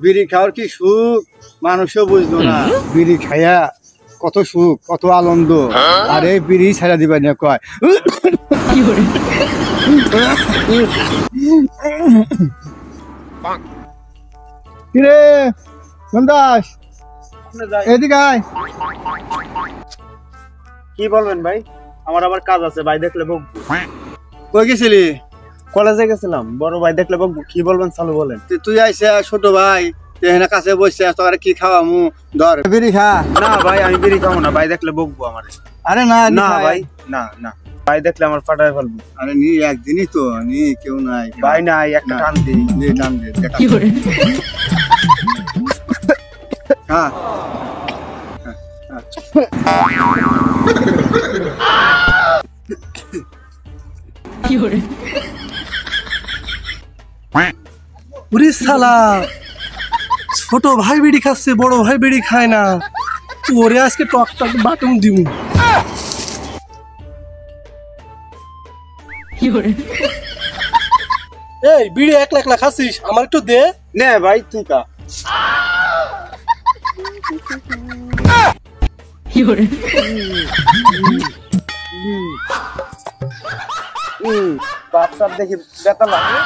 বিড়ি খাওয়ার কি সুখ মানুষও বুঝলো না। বিড়ি খাইয়া কত সুখ কত আনন্দ, আর এই বিড়ি ছাড়া দিবা না কয়। কিরে সন্দাস, এদিকে আয়। কি বলবেন ভাই? আমার আবার কাজ আছে, ভাই দেখলে বকবো। কই গেছিলি? কলেজে গেছিলাম, বড় ভাই দেখলে বকবো। কি বলবেন চালু বলেন। তুই আইসা ছোট ভাই, তুই এখানে কাছে বসে তোর কি খাওয়ামু? ধর বিড়ি খা। না ভাই, আমি বিড়ি খাবো না, ভাই দেখলে বকবো আমার। আরে না না ভাই, না না, ভাই দেখলে আমার ফাটায় ফেলবো। আরে নি একদিনই তো, নি কেউ নাই ভাই নাই, একটা টান দিই। নি টান দে দেখা। হ্যাঁ ওরে শালা, ছোট ভাই বিড়ি খাচ্ছে, বড় ভাই বিড়ি খায় না। ওরে আজকে টক টক বাটুম দিমু। এই বিড়ি একলা একলা খাচ্ছিস, আমার একটু দে। নে ভাই তুই কা। বাপ সাপ দেখি বেতা লাগে।